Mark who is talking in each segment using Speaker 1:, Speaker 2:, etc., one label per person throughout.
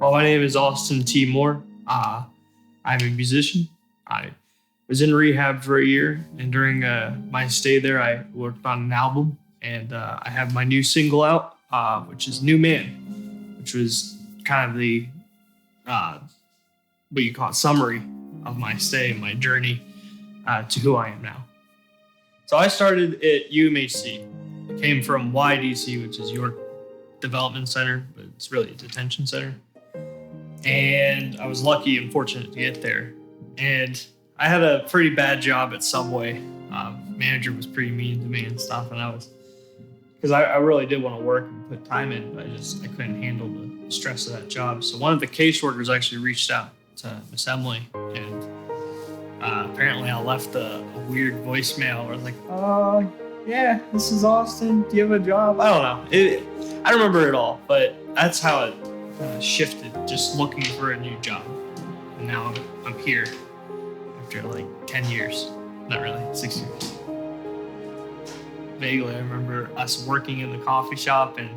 Speaker 1: Well, my name is Austin T. Moore. I'm a musician. I was in rehab for a year, and during my stay there, I worked on an album, and I have my new single out, which is New Man, which was kind of the, what you call it, summary of my stay and my journey to who I am now. So I started at UMHC. I came from YDC, which is York Development Center, but it's really a detention center. And I was lucky and fortunate to get there. And I had a pretty bad job at Subway. Manager was pretty mean to me and stuff, and because I really did want to work and put time in, but I couldn't handle the stress of that job. So one of the caseworkers actually reached out to Miss Emily, and apparently I left a weird voicemail where I was like, yeah, this is Austin. Do you have a job? I don't know. I don't remember it all, but that's how it shifted, just looking for a new job. And now I'm here after like 10 years. Not really, 6 years. Vaguely, I remember us working in the coffee shop, and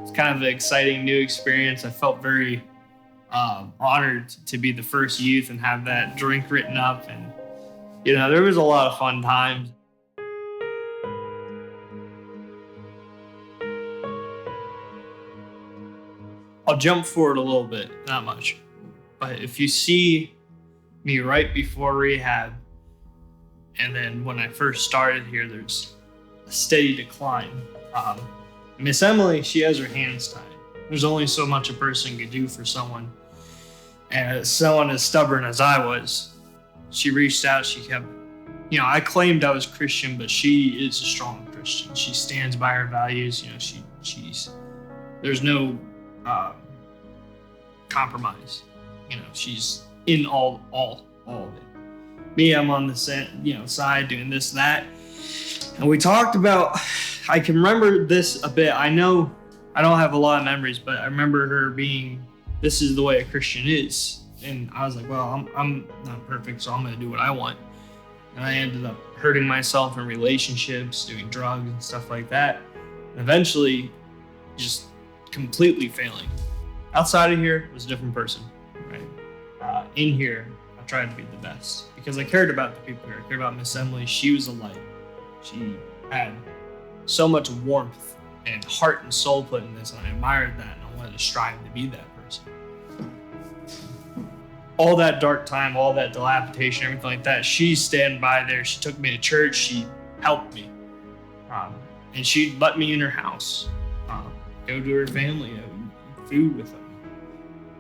Speaker 1: it's kind of an exciting new experience. I felt very honored to be the first youth and have that drink written up. And, there was a lot of fun times. I'll jump forward a little bit, not much. But if you see me right before rehab, and then when I first started here, there's a steady decline. Miss Emily, she has her hands tied. There's only so much a person could do for someone. And someone as stubborn as I was, she reached out, she kept, I claimed I was Christian, but she is a strong Christian. She stands by her values. She's there's no compromise. She's in all of it. Me, I'm on the side doing this, that. And we talked about, I can remember this a bit. I know I don't have a lot of memories, but I remember her being, this is the way a Christian is. And I was like, well, I'm not perfect, so I'm going to do what I want. And I ended up hurting myself in relationships, doing drugs and stuff like that. And eventually just completely failing. Outside of here, I was a different person, right? In here, I tried to be the best because I cared about the people here. I cared about Miss Emily. She was a light. She had so much warmth and heart and soul put in this, and I admired that, and I wanted to strive to be that person. All that dark time, all that dilapidation, everything like that, she stand by there. She took me to church. She helped me. And she let me in her house, go to her family, eat food with them.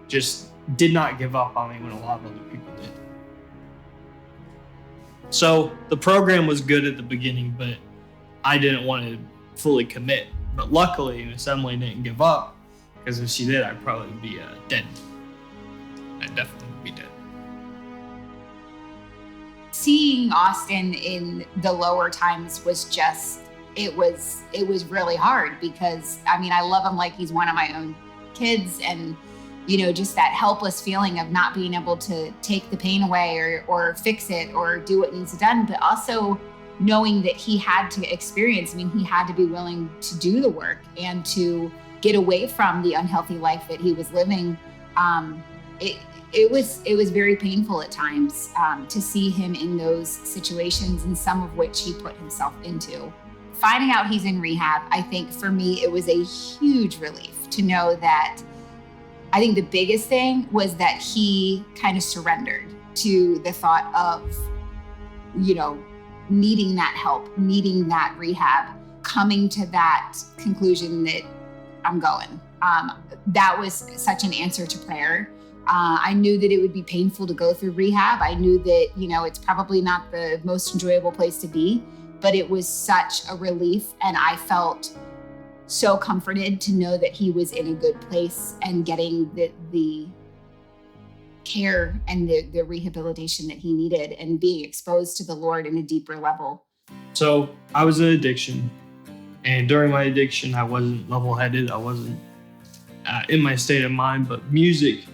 Speaker 1: Just did not give up on me when a lot of other people did. So the program was good at the beginning, but I didn't want to fully commit. But luckily, Miss Emily didn't give up, because if she did, I'd probably be dead. I'd definitely be dead.
Speaker 2: Seeing Austin in the lower times was just, it was really hard because, I love him like he's one of my own kids, and just that helpless feeling of not being able to take the pain away or fix it or do what needs to be done, but also knowing that he had to experience, he had to be willing to do the work and to get away from the unhealthy life that he was living. It was very painful at times to see him in those situations, and some of which he put himself into. Finding out he's in rehab, I think for me, it was a huge relief to know that. I think the biggest thing was that he kind of surrendered to the thought of, needing that help, needing that rehab, coming to that conclusion that I'm going. That was such an answer to prayer. I knew that it would be painful to go through rehab. I knew that, it's probably not the most enjoyable place to be, but it was such a relief, and I felt so comforted to know that he was in a good place and getting the care and the rehabilitation that he needed and being exposed to the Lord in a deeper level.
Speaker 1: So I was in addiction, and during my addiction, I wasn't level-headed. I wasn't in my state of mind, but music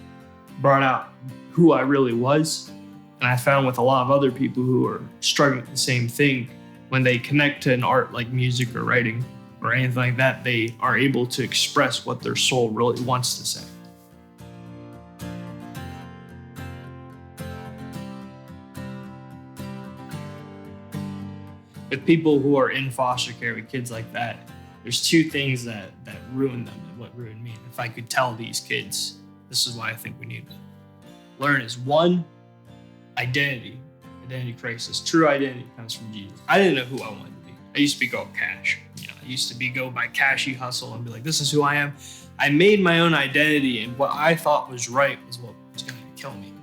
Speaker 1: brought out who I really was. And I found with a lot of other people who are struggling with the same thing, when they connect to an art like music or writing, or anything like that, they are able to express what their soul really wants to say. with people who are in foster care with kids like that, there's two things that ruin them and what ruined me. And if I could tell these kids, this is why I think we need to learn is one, identity crisis. True identity comes from Jesus. I didn't know who I wanted to be. I used to be go cash. I used to go by cashy hustle and be like, this is who I am. I made my own identity, and what I thought was right was what was going to kill me.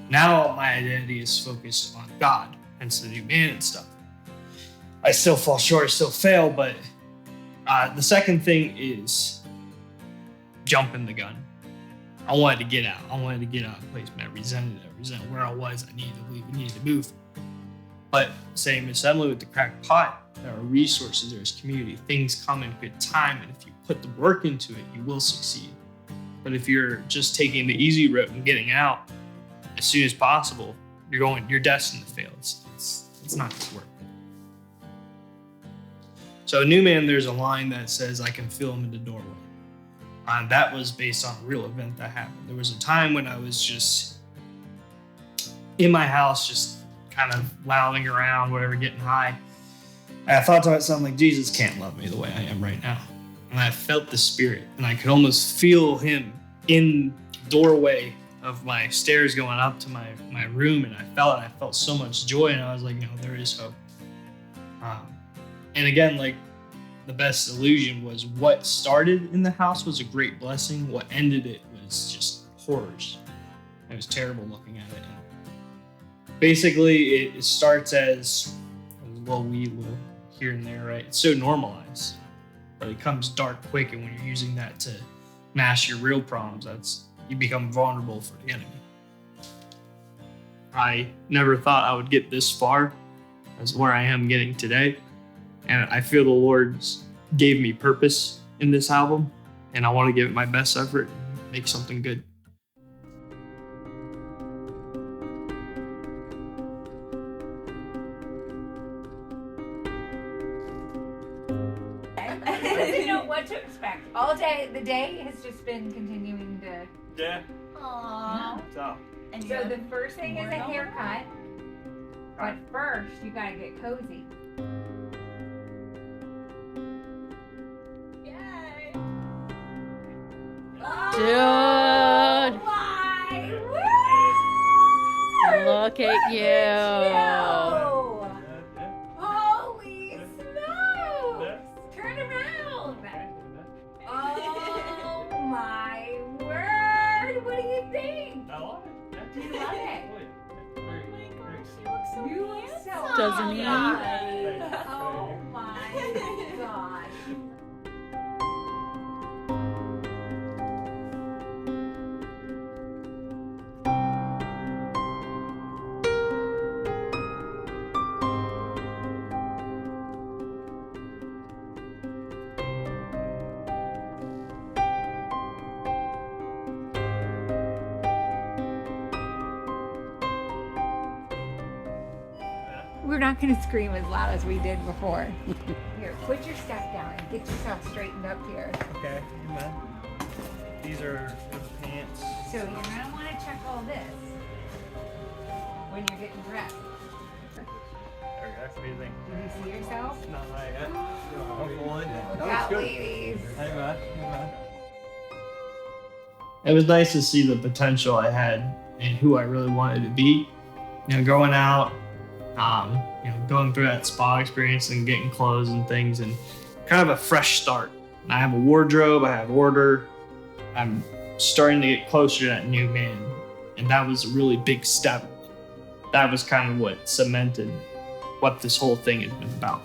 Speaker 1: Now my identity is focused on God, hence the new man and stuff. I still fall short, I still fail, but the second thing is jumping the gun. I wanted to get out. I wanted to get out of the place, but I resented it. I resented where I was. I needed to leave. I needed to move. But same as Emily with the cracked pot, there are resources, there's community. Things come in good time, and if you put the work into it, you will succeed. But if you're just taking the easy route and getting out as soon as possible, you're destined to fail. It's not going to work. So New Man, there's a line that says, I can feel him in the doorway. That was based on a real event that happened. There was a time when I was just in my house, just kind of lounging around, whatever, getting high. And I thought to myself, like, Jesus can't love me the way I am right now. And I felt the Spirit, and I could almost feel him in the doorway of my stairs going up to my room, and I felt so much joy, and I was like, no, there is hope. And again, like, the best illusion was what started in the house was a great blessing. What ended it was just horrors. It was terrible looking at it. And basically, it starts as well, we will here and there, right? It's so normalized, but it comes dark quick. And when you're using that to mask your real problems, you become vulnerable for the enemy. I never thought I would get this far as where I am getting today. And I feel the Lord gave me purpose in this album, and I want to give it my best effort and make something good.
Speaker 3: I didn't know what to expect. All day, the day has just been continuing to.
Speaker 1: Yeah.
Speaker 3: Aww.
Speaker 1: So
Speaker 3: The first thing is a haircut. But first, you gotta get cozy. Yay!
Speaker 4: Dude,
Speaker 3: Why?
Speaker 4: look at you.
Speaker 3: Holy smokes! Turn around! Oh my word! What do you think?
Speaker 1: I love it.
Speaker 3: Do you love it?
Speaker 5: Oh my gosh, you look so
Speaker 3: You look
Speaker 5: handsome.
Speaker 3: so
Speaker 4: Doesn't he?
Speaker 3: good. Oh my gosh. We're not going to scream as loud as we did before. Here, put your stuff down and get yourself straightened up here.
Speaker 1: Okay, amen. These are the pants.
Speaker 3: So you're going to want to check all this when you're getting dressed.
Speaker 1: There we go. What do you think?
Speaker 3: Do you see yourself?
Speaker 1: Not yet. Hopefully.
Speaker 3: Look out, ladies.
Speaker 1: Hey, man. It was nice to see the potential I had and who I really wanted to be. Going out, going through that spa experience and getting clothes and things, and kind of a fresh start. I have a wardrobe, I have order. I'm starting to get closer to that new man, and that was a really big step. That was kind of what cemented what this whole thing has been about.